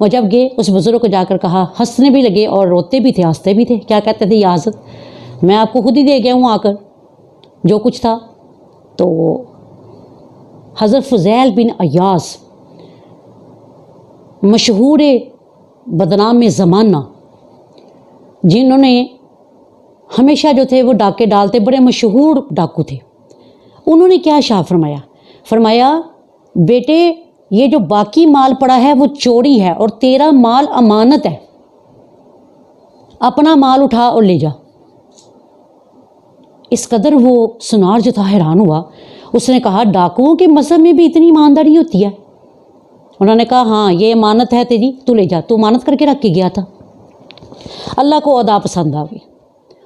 وہ جب گئے اس بزرگ کو جا کر کہا، ہنسنے بھی لگے اور روتے بھی تھے، ہنستے بھی تھے. کیا کہتے تھے، یا حضرت میں آپ کو خود ہی دے گیا ہوں آ کر جو کچھ تھا. تو حضرت فضیل بن عیاض مشہور بدنام زمانہ، جنہوں نے ہمیشہ جو تھے وہ ڈاکے ڈالتے، بڑے مشہور ڈاکو تھے، انہوں نے کیا ارشاد فرمایا؟ فرمایا بیٹے یہ جو باقی مال پڑا ہے وہ چوری ہے اور تیرا مال امانت ہے، اپنا مال اٹھا اور لے جا. اس قدر وہ سنار جو تھا حیران ہوا. اس نے کہا ڈاکوؤں کے مذہب میں بھی اتنی ایمانداری ہوتی ہے؟ انہوں نے کہا ہاں یہ امانت ہے تیری، تو لے جا، تو امانت کر کے رکھ کے گیا تھا. اللہ کو ادا پسند آ گئی.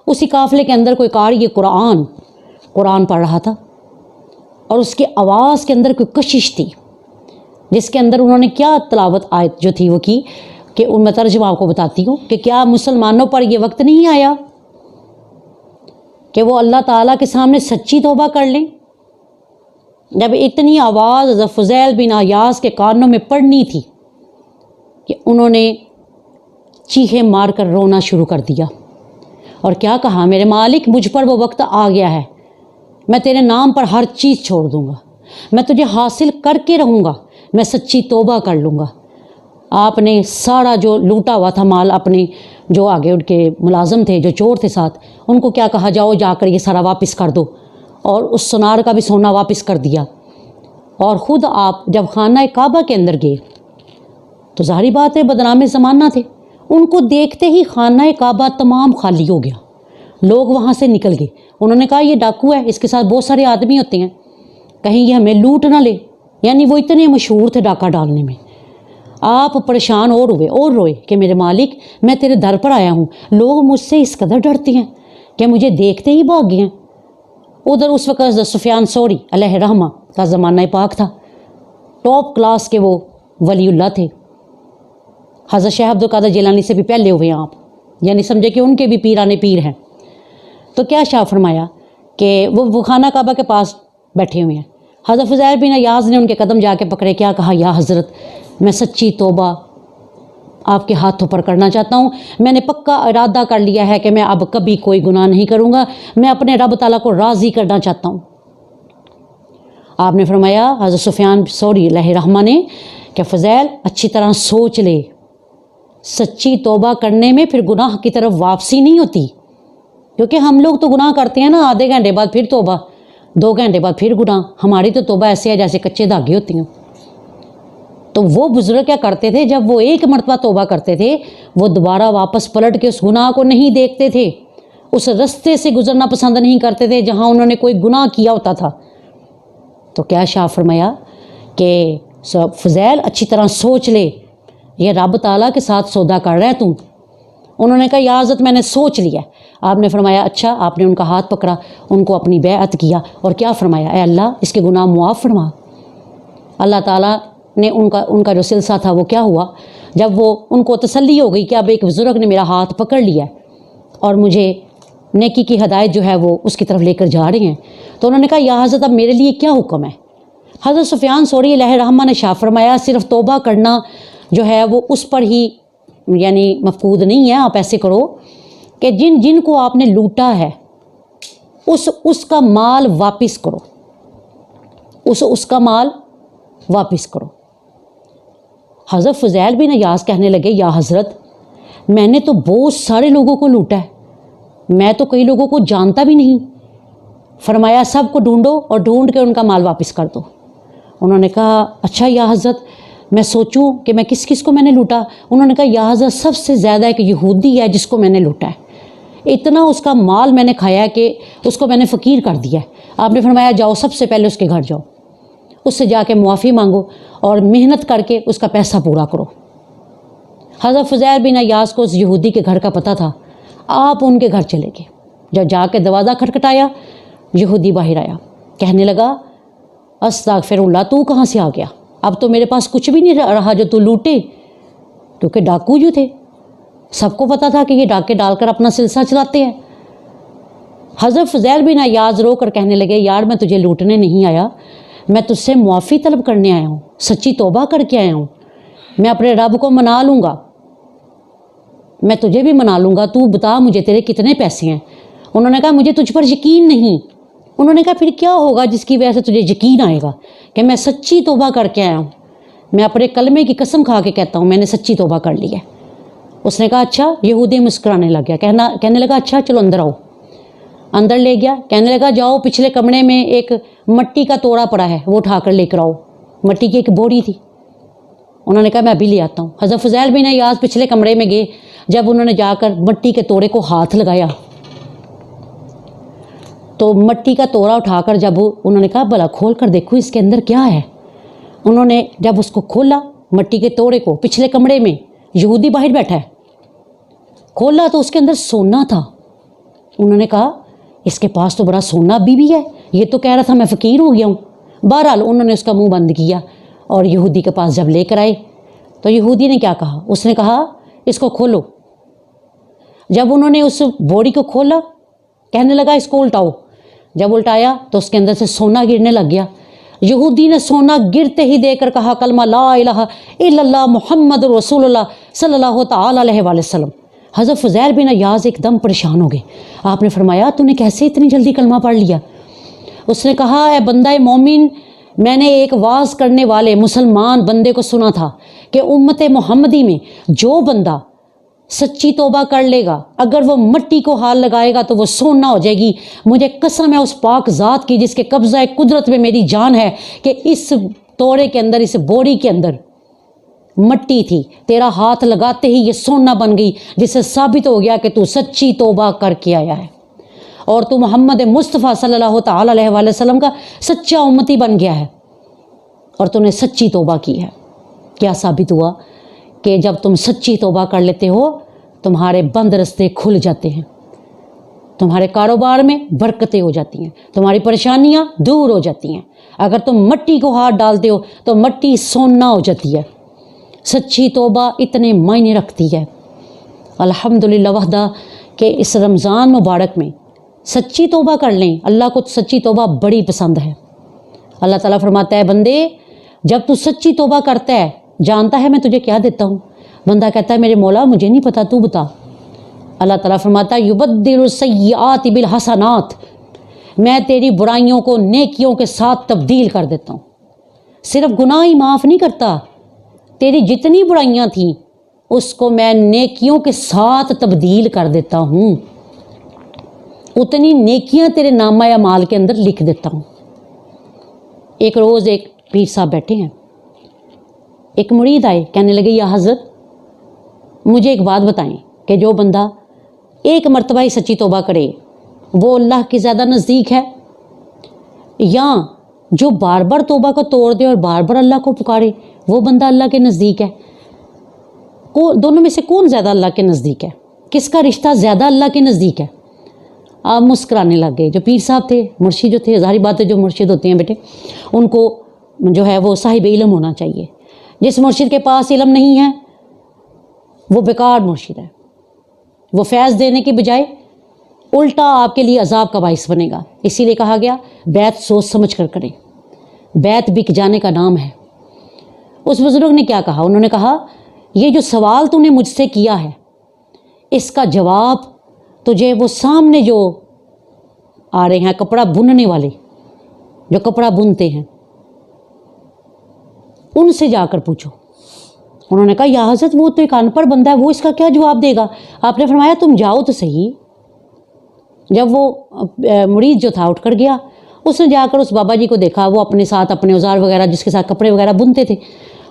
اسی قافلے کے اندر کوئی قاری قرآن پڑھ رہا تھا اور اس کی آواز کے اندر کوئی کشش تھی، جس کے اندر انہوں نے کیا تلاوت آیت جو تھی وہ کی کہ ان میں ترجمہ آپ کو بتاتی ہوں کہ کیا مسلمانوں پر یہ وقت نہیں آیا کہ وہ اللہ تعالیٰ کے سامنے سچی توبہ کر لیں؟ جب اتنی آواز حضرت فضیل بن عیاض کے کانوں میں پڑنی تھی کہ انہوں نے چیخیں مار کر رونا شروع کر دیا اور کیا کہا، میرے مالک مجھ پر وہ وقت آ گیا ہے، میں تیرے نام پر ہر چیز چھوڑ دوں گا، میں تجھے حاصل کر کے رہوں گا، میں سچی توبہ کر لوں گا. آپ نے سارا جو لوٹا ہوا تھا مال، اپنے جو آگے ان کے ملازم تھے جو چور تھے ساتھ، ان کو کیا کہا، جاؤ جا کر یہ سارا واپس کر دو، اور اس سونار کا بھی سونا واپس کر دیا. اور خود آپ جب خانہ کعبہ کے اندر گئے تو ظاہری بات ہے بدنام زمانہ تھے، ان کو دیکھتے ہی خانہ کعبہ تمام خالی ہو گیا، لوگ وہاں سے نکل گئے. انہوں نے کہا یہ ڈاکو ہے، اس کے ساتھ بہت سارے آدمی ہوتے ہیں، کہیں یہ ہمیں لوٹ نہ لے. یعنی وہ اتنے مشہور تھے ڈاکہ ڈالنے میں. آپ پریشان اور ہوئے اور روئے کہ میرے مالک میں تیرے در پر آیا ہوں، لوگ مجھ سے اس قدر ڈرتے ہیں کہ مجھے دیکھتے ہی بھاگ گئے ہیں. ادھر اس وقت حضرت سفیان ثوری علیہ رحمہ کا زمانہ پاک تھا، ٹاپ کلاس کے وہ ولی اللہ تھے. حضرت شیخ عبد القادر جیلانی سے بھی پہلے ہوئے ہیں آپ، یعنی سمجھے کہ ان کے بھی پیرانے پیر ہیں. تو کیا شاہ فرمایا کہ وہ خانہ کعبہ کے پاس بیٹھے ہوئے ہیں. حضرت فضیل بن عیاض نے ان کے قدم جا کے پکڑے، کیا کہا، یا حضرت میں سچی توبہ آپ کے ہاتھوں پر کرنا چاہتا ہوں، میں نے پکا ارادہ کر لیا ہے کہ میں اب کبھی کوئی گناہ نہیں کروں گا، میں اپنے رب تعالیٰ کو راضی کرنا چاہتا ہوں. آپ نے فرمایا حضرت سفیان ثوری علیہ رحمہ نے کہ فضیل اچھی طرح سوچ لے، سچی توبہ کرنے میں پھر گناہ کی طرف واپسی نہیں ہوتی، کیونکہ ہم لوگ تو گناہ کرتے ہیں نا، آدھے گھنٹے بعد پھر توبہ، 2 گھنٹے بعد پھر گناہ. ہماری تو توبہ ایسے ہے جیسے کچے دھاگے ہوتی ہیں. تو وہ بزرگ کیا کرتے تھے، جب وہ ایک مرتبہ توبہ کرتے تھے وہ دوبارہ واپس پلٹ کے اس گناہ کو نہیں دیکھتے تھے، اس رستے سے گزرنا پسند نہیں کرتے تھے جہاں انہوں نے کوئی گناہ کیا ہوتا تھا. تو کیا شاہ فرمایا کہ فضیل اچھی طرح سوچ لے، یہ رب تعالیٰ کے ساتھ سودا کر رہا ہے تو. انہوں نے کہا یا حضرت میں نے سوچ لیا. آپ نے فرمایا اچھا. آپ نے ان کا ہاتھ پکڑا، ان کو اپنی بیعت کیا اور کیا فرمایا، اے اللہ اس کے گناہ معاف فرما. اللہ تعالیٰ نے ان کا جو سلسلہ تھا وہ کیا ہوا، جب وہ ان کو تسلی ہو گئی کہ اب ایک بزرگ نے میرا ہاتھ پکڑ لیا اور مجھے نیکی کی ہدایت جو ہے وہ اس کی طرف لے کر جا رہے ہیں، تو انہوں نے کہا یا حضرت اب میرے لیے کیا حکم ہے. حضرت سفیان ثوری علیہ رحمہ نے شاہ فرمایا صرف توبہ کرنا جو ہے وہ اس پر ہی یعنی مفقود نہیں ہے، آپ ایسے کرو کہ جن کو آپ نے لوٹا ہے اس کا مال واپس کرو، اس کا مال واپس کرو. حضرت فضیل بن عیاض کہنے لگے یا حضرت میں نے تو بہت سارے لوگوں کو لوٹا ہے، میں تو کئی لوگوں کو جانتا بھی نہیں. فرمایا سب کو ڈھونڈو اور ڈھونڈ کے ان کا مال واپس کر دو. انہوں نے کہا اچھا یا حضرت میں سوچوں کہ میں کس کس کو میں نے لوٹا. انہوں نے کہا یا حضرت سب سے زیادہ ایک یہودی ہے جس کو میں نے لوٹا ہے، اتنا اس کا مال میں نے کھایا ہے کہ اس کو میں نے فقیر کر دیا ہے. آپ نے فرمایا جاؤ سب سے پہلے اس کے گھر جاؤ، اس سے جا کے معافی مانگو اور محنت کر کے اس کا پیسہ پورا کرو. حضرت فضیل بن عیاض کو اس یہودی کے گھر کا پتہ تھا. آپ ان کے گھر چلے گئے. جب جا کے دروازہ کھٹکھٹایا، یہودی باہر آیا، کہنے لگا استغفر اللہ، تو کہاں سے آ گیا؟ اب تو میرے پاس کچھ بھی نہیں رہا جو تو لوٹے، کیونکہ ڈاکو جو تھے سب کو پتہ تھا کہ یہ ڈاکے ڈال کر اپنا سلسلہ چلاتے ہیں. حضرت فضیل بن عیاض رو کر کہنے لگے یار میں تجھے لوٹنے نہیں آیا، میں تجھ سے معافی طلب کرنے آیا ہوں، سچی توبہ کر کے آیا ہوں میں اپنے رب کو منا لوں گا، میں تجھے بھی منا لوں گا، تو بتا مجھے تیرے کتنے پیسے ہیں۔ انہوں نے کہا مجھے تجھ پر یقین نہیں۔ انہوں نے کہا پھر کیا ہوگا جس کی وجہ سے تجھے یقین آئے گا؟ کہ میں سچی توبہ کر کے آیا ہوں، میں اپنے کلمے کی قسم کھا کے کہتا ہوں میں نے سچی توبہ کر لی ہے۔ اس نے کہا اچھا، یہودی مسکرانے لگ گیا، کہنے لگا اچھا چلو اندر آؤ۔ اندر لے گیا، کہنے لگا جاؤ پچھلے کمرے میں ایک مٹی کا توڑا پڑا ہے، وہ اٹھا کر لے کر آؤ۔ مٹی کی ایک بوری تھی۔ انہوں نے کہا میں ابھی لے آتا ہوں۔ حضرت فضیل بن عیاض پچھلے کمرے میں گئے، جب انہوں نے جا کر مٹی کے توڑے کو ہاتھ لگایا تو مٹی کا توڑا اٹھا کر جب انہوں نے کہا بھلا کھول کر دیکھو اس کے اندر کیا ہے، انہوں نے جب اس کو کھولا مٹی کے توڑے کو، پچھلے کمرے میں یہودی باہر بیٹھا ہے، کھولا تو اس کے اندر سونا تھا۔ انہوں نے کہا اس کے پاس تو بڑا سونا بھی ہے، یہ تو کہہ رہا تھا میں فقیر ہو گیا ہوں۔ بہرحال انہوں نے اس کا منہ بند کیا اور یہودی کے پاس جب لے کر آئے تو یہودی نے کیا کہا؟ اس نے کہا اس کو کھولو۔ جب انہوں نے اس بوری کو کھولا، کہنے لگا اس کو الٹاؤ۔ جب الٹایا تو اس کے اندر سے سونا گرنے لگ گیا۔ یہودی نے سونا گرتے ہی دے کر کہا کلمہ لا الہ الا اللہ محمد رسول اللہ صلی اللہ تعالی علیہ وآلہ وسلم۔ حضرت فضیل بن عیاض ایک دم پریشان ہو گئے۔ آپ نے فرمایا تو نے کیسے اتنی جلدی کلمہ پڑھ لیا؟ اس نے کہا اے بندہ مومن، میں نے ایک واعظ کرنے والے مسلمان بندے کو سنا تھا کہ امت محمدی میں جو بندہ سچی توبہ کر لے گا، اگر وہ مٹی کو ہاتھ لگائے گا تو وہ سونا ہو جائے گی۔ مجھے قسم ہے اس پاک ذات کی جس کے قبضہ قدرت میں میری جان ہے کہ اس توڑے کے اندر، اس بوری کے اندر مٹی تھی، تیرا ہاتھ لگاتے ہی یہ سونا بن گئی، جس سے ثابت ہو گیا کہ تو سچی توبہ کر کے آیا ہے اور تو محمد مصطفیٰ صلی اللہ تعالی علیہ وآلہ وسلم کا سچا امتی بن گیا ہے اور تو نے سچی توبہ کی ہے۔ کیا ثابت ہوا؟ کہ جب تم سچی توبہ کر لیتے ہو تمہارے بند رستے کھل جاتے ہیں، تمہارے کاروبار میں برکتیں ہو جاتی ہیں، تمہاری پریشانیاں دور ہو جاتی ہیں۔ اگر تم مٹی کو ہاتھ ڈالتے ہو تو مٹی سونا ہو جاتی ہے۔ سچی توبہ اتنے معنی رکھتی ہے۔ الحمدللہ وحدہ کہ اس رمضان مبارک میں سچی توبہ کر لیں، اللہ کو سچی توبہ بڑی پسند ہے۔ اللہ تعالیٰ فرماتا ہے بندے جب تو سچی توبہ کرتا ہے جانتا ہے میں تجھے کیا دیتا ہوں؟ بندہ کہتا ہے میرے مولا مجھے نہیں پتا، تو بتا۔ اللہ تعالیٰ فرماتا ہے یبدل السیئات بالحسنات، میں تیری برائیوں کو نیکیوں کے ساتھ تبدیل کر دیتا ہوں۔ صرف گناہ ہی معاف نہیں کرتا، تیری جتنی برائیاں تھیں اس کو میں نیکیوں کے ساتھ تبدیل کر دیتا ہوں، اتنی نیکیاں تیرے نامہ اعمال کے اندر لکھ دیتا ہوں۔ ایک روز ایک پیر صاحب بیٹھے ہیں، ایک مرید آئے، کہنے لگے یا حضرت مجھے ایک بات بتائیں کہ جو بندہ ایک مرتبہ ہی سچی توبہ کرے وہ اللہ کے زیادہ نزدیک ہے، یا جو بار بار توبہ کو توڑ دے اور بار بار اللہ کو پکارے وہ بندہ اللہ کے نزدیک ہے؟ دونوں میں سے کون زیادہ اللہ کے نزدیک ہے؟ کس کا رشتہ زیادہ اللہ کے نزدیک ہے؟ آپ مسکرانے لگ گئے۔ جو پیر صاحب تھے، مرشد جو تھے، ظاہری بات ہے جو مرشد ہوتے ہیں بیٹے ان کو جو ہے وہ صاحب علم ہونا چاہیے۔ جس مرشد کے پاس علم نہیں ہے وہ بیکار مرشد ہے، وہ فیض دینے کے بجائے الٹا آپ کے لیے عذاب کا باعث بنے گا۔ اسی لیے کہا گیا بیعت سوچ سمجھ کر کریں، بیعت بک جانے کا نام ہے۔ اس بزرگ نے کیا کہا؟ انہوں نے کہا یہ جو سوال تو نے مجھ سے کیا ہے اس کا جواب تجھے وہ سامنے جو آ رہے ہیں کپڑا بننے والے، جو کپڑا بنتے ہیں، ان سے جا کر پوچھو۔ انہوں نے کہا یا حضرت وہ تو ایک ان پڑھ بندہ ہے، وہ اس کا کیا جواب دے گا؟ آپ نے فرمایا تم جاؤ تو صحیح۔ جب وہ مرید جو تھا اٹھ کر گیا، اس نے جا کر اس بابا جی کو دیکھا، وہ اپنے ساتھ اپنے اوزار وغیرہ جس کے ساتھ کپڑے وغیرہ بنتے تھے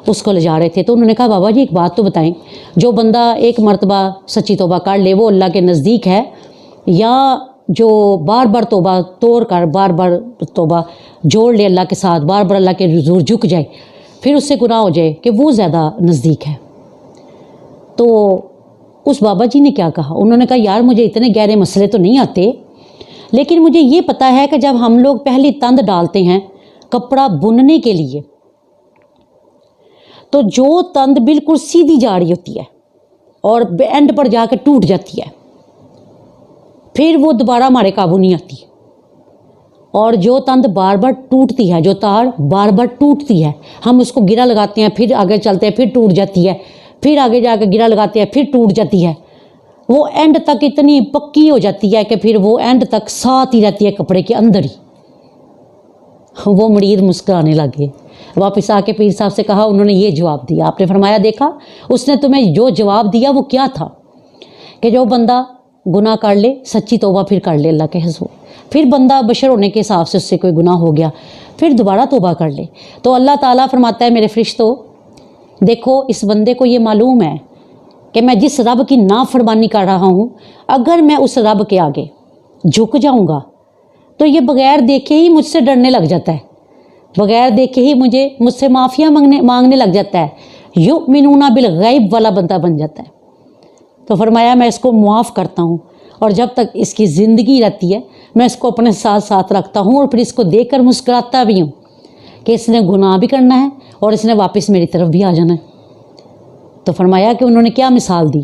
اس کو لے جا رہے تھے۔ تو انہوں نے کہا بابا جی ایک بات تو بتائیں، جو بندہ ایک مرتبہ سچی توبہ کر لے وہ اللہ کے نزدیک ہے، یا جو بار بار توبہ توڑ کر بار بار توبہ جوڑ لے اللہ کے ساتھ، بار بار اللہ کے حضور جھک جائے پھر اس سے گناہ ہو جائے کہ وہ زیادہ نزدیک ہے؟ تو اس بابا جی نے کیا کہا؟ انہوں نے کہا یار مجھے اتنے گہرے مسئلے تو نہیں آتے، لیکن مجھے یہ پتہ ہے کہ جب ہم لوگ پہلی تند ڈالتے ہیں کپڑا بننے کے لیے تو جو تند بالکل سیدھی جا رہی ہوتی ہے اور اینڈ پر جا کے ٹوٹ جاتی ہے، پھر وہ دوبارہ ہمارے قابو نہیں آتی، اور جو تند بار بار ٹوٹتی ہے، جو تار بار بار ٹوٹتی ہے، ہم اس کو گرا لگاتے ہیں، پھر آگے چلتے ہیں، پھر ٹوٹ جاتی ہے، پھر آگے جا کے گرا لگاتے ہیں، پھر ٹوٹ جاتی ہے، وہ اینڈ تک اتنی پکی ہو جاتی ہے کہ پھر وہ اینڈ تک ساتھ ہی رہتی ہے کپڑے کے اندر ہی۔ وہ مرید مسکرانے لگے، واپس آ کے پیر صاحب سے کہا، انہوں نے یہ جواب دیا۔ آپ نے فرمایا دیکھا اس نے تمہیں جو جواب دیا وہ کیا تھا، کہ جو بندہ گناہ کر لے سچی توبہ پھر کر لے اللہ کے حضور، پھر بندہ بشر ہونے کے حساب سے اس سے کوئی گناہ ہو گیا پھر دوبارہ توبہ کر لے، تو اللہ تعالیٰ فرماتا ہے میرے فرشتوں دیکھو اس بندے کو یہ معلوم ہے کہ میں جس رب کی نافرمانی کر رہا ہوں، اگر میں اس رب کے آگے جھک جاؤں گا تو یہ بغیر دیکھے ہی مجھ سے ڈرنے لگ جاتا ہے، بغیر دیکھے ہی مجھ سے معافیاں مانگنے لگ جاتا ہے، یؤمنون بالغیب والا بندہ بن جاتا ہے۔ تو فرمایا میں اس کو معاف کرتا ہوں، اور جب تک اس کی زندگی رہتی ہے میں اس کو اپنے ساتھ ساتھ رکھتا ہوں، اور پھر اس کو دیکھ کر مسکراتا بھی ہوں کہ اس نے گناہ بھی کرنا ہے اور اس نے واپس میری طرف بھی آ جانا ہے۔ تو فرمایا کہ انہوں نے کیا مثال دی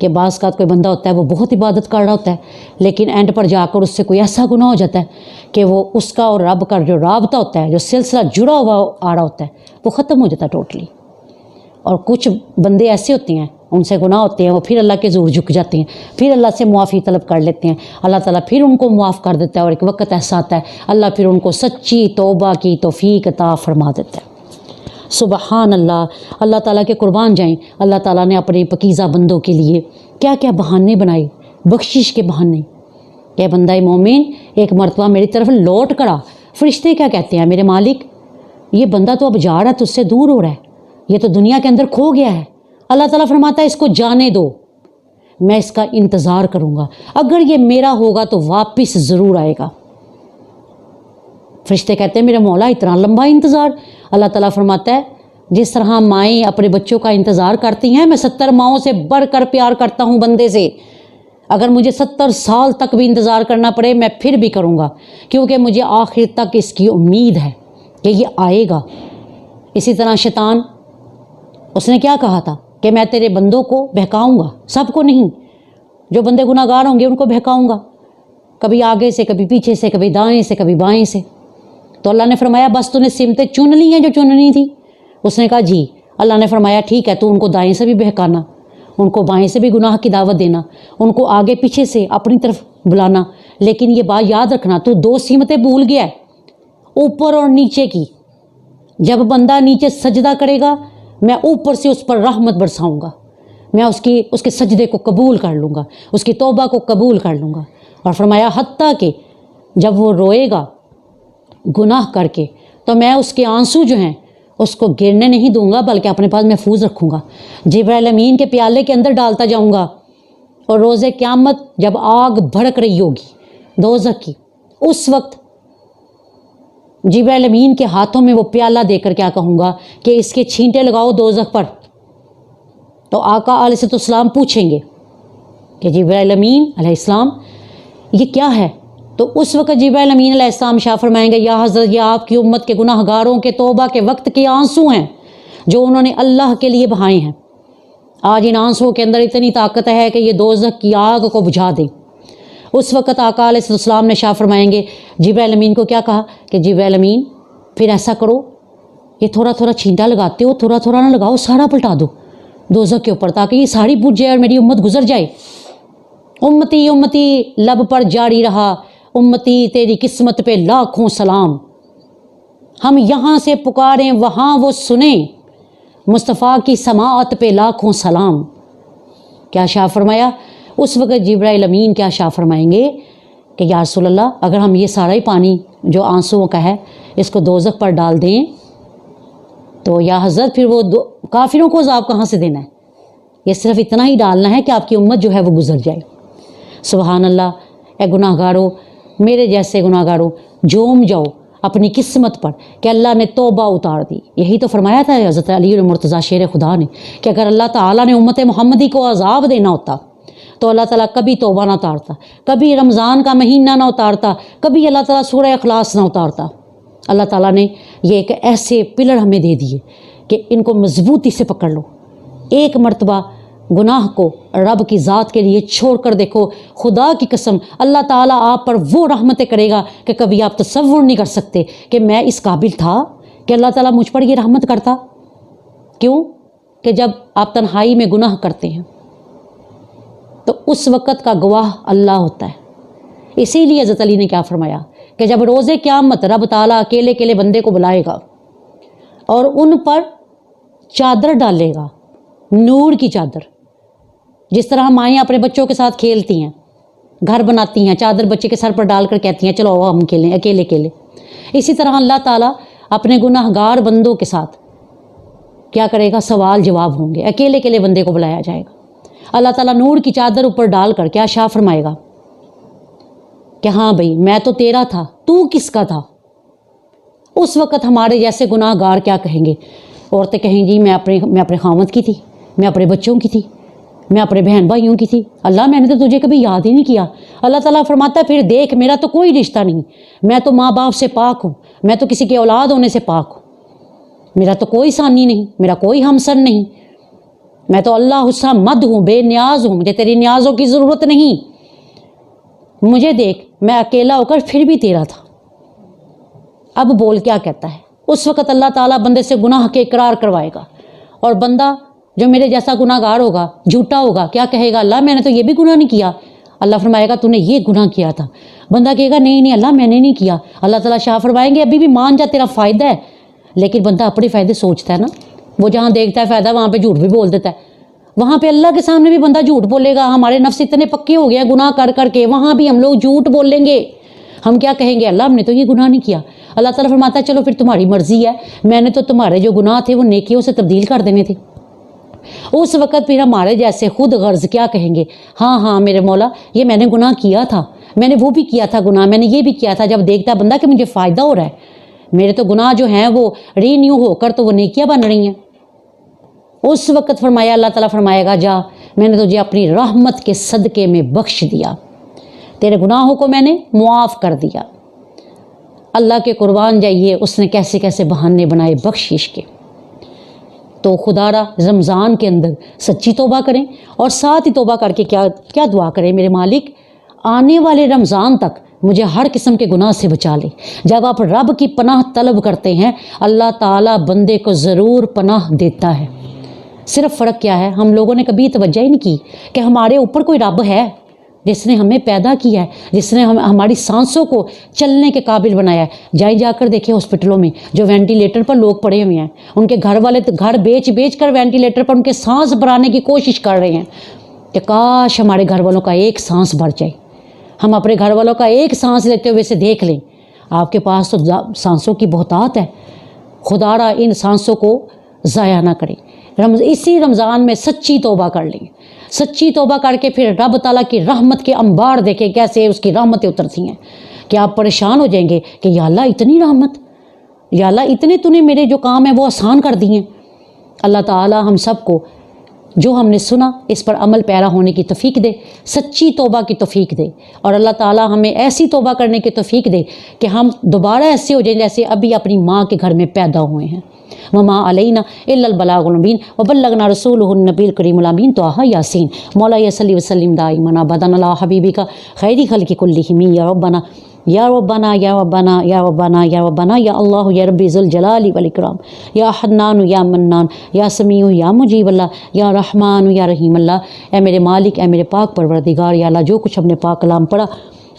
کہ بعض کا کوئی بندہ ہوتا ہے وہ بہت عبادت کر رہا ہوتا ہے، لیکن اینڈ پر جا کر اس سے کوئی ایسا گناہ ہو جاتا ہے کہ وہ اس کا اور رب کا جو رابطہ ہوتا ہے، جو سلسلہ جڑا ہوا آ رہا ہوتا ہے، وہ ختم ہو جاتا ہے ٹوٹلی۔ اور کچھ بندے ایسے ہوتے ہیں ان سے گناہ ہوتے ہیں، وہ پھر اللہ کے حضور جھک جاتے ہیں، پھر اللہ سے معافی طلب کر لیتے ہیں، اللہ تعالیٰ پھر ان کو معاف کر دیتا ہے، اور ایک وقت ایسا آتا ہے اللہ پھر ان کو سچی توبہ کی توفیق عطا فرما دیتا ہے۔ سبحان اللہ، اللہ تعالیٰ کے قربان جائیں، اللہ تعالیٰ نے اپنے پکیزہ بندوں کے لیے کیا کیا بہانے بنائے، بخشش کے بہانے، کہ بندہ مومن ایک مرتبہ میری طرف لوٹ کرا۔ فرشتے کیا کہتے ہیں، میرے مالک یہ بندہ تو اب جا رہا ہے، تجھ سے دور ہو رہا ہے، یہ تو دنیا کے اندر کھو گیا ہے۔ اللہ تعالیٰ فرماتا ہے اس کو جانے دو، میں اس کا انتظار کروں گا، اگر یہ میرا ہوگا تو واپس ضرور آئے گا۔ فرشتے کہتے ہیں میرے مولا اتنا لمبا انتظار؟ اللہ تعالیٰ فرماتا ہے جس طرح مائیں اپنے بچوں کا انتظار کرتی ہیں، میں 70 ماؤں سے بڑھ کر پیار کرتا ہوں بندے سے، اگر مجھے 70 سال تک بھی انتظار کرنا پڑے میں پھر بھی کروں گا، کیونکہ مجھے آخر تک اس کی امید ہے کہ یہ آئے گا۔ اسی طرح شیطان، اس نے کیا کہا تھا کہ میں تیرے بندوں کو بہکاؤں گا، سب کو نہیں، جو بندے گناہ گار ہوں گے ان کو بہکاؤں گا، کبھی آگے سے، کبھی پیچھے سے، کبھی دائیں سے، کبھی بائیں سے۔ تو اللہ نے فرمایا بس تو نے سمتیں چن لی ہیں جو چننی تھی؟ اس نے کہا جی۔ اللہ نے فرمایا ٹھیک ہے، تو ان کو دائیں سے بھی بہکانا، ان کو بائیں سے بھی گناہ کی دعوت دینا، ان کو آگے پیچھے سے اپنی طرف بلانا، لیکن یہ بات یاد رکھنا تو 2 سمتیں بھول گیا ہے، اوپر اور نیچے کی۔ جب بندہ نیچے سجدہ کرے گا میں اوپر سے اس پر رحمت برساؤں گا، میں اس کے سجدے کو قبول کر لوں گا، اس کی توبہ کو قبول کر لوں گا۔ اور فرمایا حتیٰ کہ جب وہ روئے گا گناہ کر کے تو میں اس کے آنسو جو ہیں اس کو گرنے نہیں دوں گا، بلکہ اپنے پاس محفوظ رکھوں گا، جبرائیل امین کے پیالے کے اندر ڈالتا جاؤں گا۔ اور روز قیامت جب آگ بھڑک رہی ہوگی دوزخ کی، اس وقت جبرائیل امین کے ہاتھوں میں وہ پیالہ دے کر کیا کہوں گا کہ اس کے چھینٹے لگاؤ دوزخ پر۔ تو آقا علیہ السلام پوچھیں گے کہ جبرائیل امین علیہ السلام یہ کیا ہے؟ تو اس وقت جبرائیل امین علیہ السلام شاہ فرمائیں گے یا حضرت یہ آپ کی امت کے گناہ گاروں کے توبہ کے وقت کے آنسو ہیں جو انہوں نے اللہ کے لیے بہائے ہیں۔ آج ان آنسوؤں کے اندر اتنی طاقت ہے کہ یہ دوزخ کی آگ کو بجھا دیں۔ اس وقت آقا علیہ السلام نے شاہ فرمائیں گے جبرائیل امین کو کیا کہا کہ جبرائیل امین پھر ایسا کرو، یہ تھوڑا تھوڑا چھینٹا لگاتے ہو، تھوڑا تھوڑا نہ لگاؤ، سارا پلٹا دو دوزخ کے اوپر تاکہ یہ ساری بجھ جائے اور میری امت گزر جائے۔ امتی امتی لب پر جاری رہا، امتی تیری قسمت پہ لاکھوں سلام، ہم یہاں سے پکاریں وہاں وہ سنیں، مصطفیٰ کی سماعت پہ لاکھوں سلام۔ کیا شاہ فرمایا؟ اس وقت جبرائیل امین کیا شاہ فرمائیں گے کہ یا رسول اللہ اگر ہم یہ سارا ہی پانی جو آنسوؤں کا ہے اس کو دوزخ پر ڈال دیں تو یا حضرت پھر وہ کافروں کو عذاب کہاں سے دینا ہے؟ یہ صرف اتنا ہی ڈالنا ہے کہ آپ کی امت جو ہے وہ گزر جائے۔ سبحان اللہ۔ اے گناہ گارو، میرے جیسے گناہ گارو جوم جاؤ اپنی قسمت پر کہ اللہ نے توبہ اتار دی۔ یہی تو فرمایا تھا حضرت علی المرتضیٰ شیر خدا نے کہ اگر اللہ تعالیٰ نے امت محمدی کو عذاب دینا ہوتا تو اللہ تعالیٰ کبھی توبہ نہ اتارتا، کبھی رمضان کا مہینہ نہ اتارتا، کبھی اللہ تعالیٰ سورہ اخلاص نہ اتارتا۔ اللہ تعالیٰ نے یہ ایک ایسے پلر ہمیں دے دیے کہ ان کو مضبوطی سے پکڑ لو۔ ایک مرتبہ گناہ کو رب کی ذات کے لیے چھوڑ کر دیکھو، خدا کی قسم اللہ تعالیٰ آپ پر وہ رحمتیں کرے گا کہ کبھی آپ تصور نہیں کر سکتے کہ میں اس قابل تھا کہ اللہ تعالیٰ مجھ پر یہ رحمت کرتا۔ کیوں کہ جب آپ تنہائی میں گناہ کرتے ہیں تو اس وقت کا گواہ اللہ ہوتا ہے۔ اسی لیے حضرت علی نے کیا فرمایا کہ جب روز قیامت رب تعالیٰ اکیلے اکیلے بندے کو بلائے گا اور ان پر چادر ڈالے گا، نور کی چادر، جس طرح مائیں اپنے بچوں کے ساتھ کھیلتی ہیں، گھر بناتی ہیں، چادر بچے کے سر پر ڈال کر کہتی ہیں چلو ہم کھیلیں اکیلے اکیلے، اسی طرح اللہ تعالیٰ اپنے گناہ گار بندوں کے ساتھ کیا کرے گا؟ سوال جواب ہوں گے، اکیلے اکیلے بندے کو بلایا جائے گا۔ اللہ تعالیٰ نور کی چادر اوپر ڈال کر کیا شاہ فرمائے گا کہ ہاں بھئی میں تو تیرا تھا، تو کس کا تھا؟ اس وقت ہمارے جیسے گناہ گار کیا کہیں گے؟ عورتیں کہیں جی میں اپنے خاوند کی تھی، میں اپنے بچوں کی تھی، میں اپنے بہن بھائیوں کی تھی، اللہ میں نے تو تجھے کبھی یاد ہی نہیں کیا۔ اللہ تعالیٰ فرماتا ہے پھر دیکھ میرا تو کوئی رشتہ نہیں، میں تو ماں باپ سے پاک ہوں، میں تو کسی کے اولاد ہونے سے پاک ہوں، میرا تو کوئی ثانی نہیں، میرا کوئی ہمسر نہیں، میں تو اللہ الصمد ہوں، بے نیاز ہوں، مجھے تیری نیازوں کی ضرورت نہیں، مجھے دیکھ میں اکیلا ہو کر پھر بھی تیرا تھا۔ اب بول کیا کہتا ہے؟ اس وقت اللہ تعالیٰ بندے سے گناہ کے اقرار کروائے گا، اور بندہ جو میرے جیسا گناہ گار ہوگا، جھوٹا ہوگا، کیا کہے گا؟ اللہ میں نے تو یہ بھی گناہ نہیں کیا۔ اللہ فرمائے گا تو نے یہ گناہ کیا تھا۔ بندہ کہے گا نہیں اللہ میں نے نہیں کیا۔ اللہ تعالیٰ شاہ فرمائیں گے ابھی بھی مان جا، تیرا فائدہ ہے، لیکن بندہ اپنے فائدے سوچتا ہے نا، وہ جہاں دیکھتا ہے فائدہ وہاں پہ جھوٹ بھی بول دیتا ہے، وہاں پہ اللہ کے سامنے بھی بندہ جھوٹ بولے گا۔ ہمارے نفس اتنے پکے ہو گئے گناہ کر کر کے، وہاں بھی ہم لوگ جھوٹ بولیں گے۔ ہم کیا کہیں گے؟ اللہ ہم نے تو یہ گناہ نہیں کیا۔ اللہ تعالیٰ فرماتا ہے چلو پھر تمہاری مرضی ہے، میں نے تو تمہارے جو گناہ تھے وہ نیکیوں سے تبدیل کر دینے تھے۔ اس وقت پھر ہمارے جیسے خود غرض کیا کہیں گے؟ ہاں میرے مولا یہ میں نے گناہ کیا تھا، میں نے وہ بھی کیا تھا گناہ، میں نے یہ بھی کیا تھا۔ جب دیکھتا بندہ کہ مجھے فائدہ ہو رہا ہے، میرے تو گناہ جو ہیں وہ رینیو ہو کر تو وہ نیکیاں بن رہی ہیں، اس وقت فرمایا اللہ تعالیٰ فرمائے گا جا میں نے تجھے اپنی رحمت کے صدقے میں بخش دیا، تیرے گناہوں کو میں نے معاف کر دیا۔ اللہ کے قربان جائیے اس نے کیسے کیسے بہانے بنائے بخشش کے۔ تو خدا را رمضان کے اندر سچی توبہ کریں، اور ساتھ ہی توبہ کر کے کیا دعا کریں؟ میرے مالک آنے والے رمضان تک مجھے ہر قسم کے گناہ سے بچا لے۔ جب آپ رب کی پناہ طلب کرتے ہیں اللہ تعالیٰ بندے کو ضرور پناہ دیتا ہے۔ صرف فرق کیا ہے؟ ہم لوگوں نے کبھی توجہ ہی نہیں کی کہ ہمارے اوپر کوئی رب ہے جس نے ہمیں پیدا کیا ہے، جس نے ہماری سانسوں کو چلنے کے قابل بنایا ہے۔ جا کر دیکھیں ہاسپٹلوں میں جو وینٹیلیٹر پر لوگ پڑے ہوئے ہیں، ان کے گھر والے تو گھر بیچ کر وینٹیلیٹر پر ان کے سانس بھرانے کی کوشش کر رہے ہیں کہ کاش ہمارے گھر والوں کا ایک سانس بھر جائے۔ ہم اپنے گھر والوں کا ایک سانس لیتے ہوئے سے دیکھ لیں، آپ کے پاس تو سانسوں کی بہتات ہے، خدا را ان سانسوں کو ضائع نہ کریں۔ اسی رمضان میں سچی توبہ کر لیں، سچی توبہ کر کے پھر رب تعالیٰ کی رحمت کے انبار دیکھیں کیسے اس کی رحمتیں اترتی ہیں کہ آپ پریشان ہو جائیں گے کہ یا اللہ اتنی رحمت، یا اللہ اتنے تو نے میرے جو کام ہیں وہ آسان کر دیے ہیں۔ اللہ تعالیٰ ہم سب کو جو ہم نے سنا اس پر عمل پیرا ہونے کی توفیق دے، سچی توبہ کی توفیق دے، اور اللہ تعالیٰ ہمیں ایسی توبہ کرنے کی توفیق دے کہ ہم دوبارہ ایسے ہو جائیں جیسے ابھی اپنی ماں کے گھر میں پیدا ہوئے ہیں۔ وما علینا الا البلاغ المبین وبلغنا رسولہ النبی الکریم الامین طٰہٰ یاسین۔ مولا صلی وسلم دائما ابدا علی حبیبک خیر خلق کلہم یا ربنا یا ربنا یا ربنا یا ربنا یا ربنا یا اللہ یا ربی ذوالجلال والاکرام یا حنان یا منان یا سمیع یا مجیب اللہ یا رحمان یا رحیم اللہ۔ اے میرے مالک، اے میرے پاک پروردگار، یا اللہ جو کچھ ہم نے پاک کلام پڑھا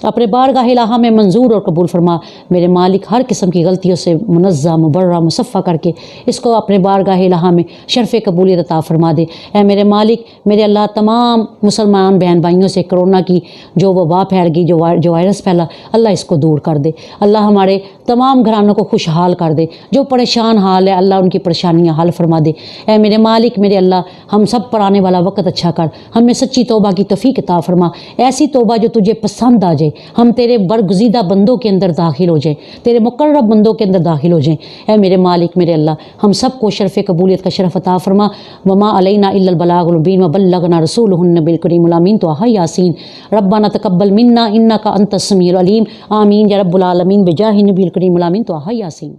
اپنے بارگاہ الہٰ میں منظور اور قبول فرما۔ میرے مالک ہر قسم کی غلطیوں سے منزہ مبرہ مصفہ کر کے اس کو اپنے بارگاہ الہٰ میں شرف قبولیت عطا فرما دے۔ اے میرے مالک، میرے اللہ تمام مسلمان بہن بھائیوں سے کرونا کی جو وبا پھیل گئی، جو وائرس پھیلا، اللہ اس کو دور کر دے۔ اللہ ہمارے تمام گھرانوں کو خوشحال کر دے، جو پریشان حال ہے اللہ ان کی پریشانیاں حل فرما دے۔ اے میرے مالک، میرے اللہ ہم سب پر آنے والا وقت اچھا کر، ہمیں سچی توبہ کی توفیق عطا فرما، ایسی توبہ جو تجھے پسند آ جائے، ہم تیرے برگزیدہ بندوں کے اندر داخل ہو جائیں، تیرے مقرب بندوں کے اندر داخل ہو جائیں۔ اے میرے مالک، میرے اللہ ہم سب کو شرف قبولیت کا شرف عطا فرما۔ وما علینا الا البلاغ المبین وبلغنا رسولہ النبی الکریم الامین طٰہٰ یاسین۔ ربنا تقبل منا انک انت السمیع العلیم، آمین یا رب العالمین، بجاہ نبی الکریم الامین طٰہٰ یاسین۔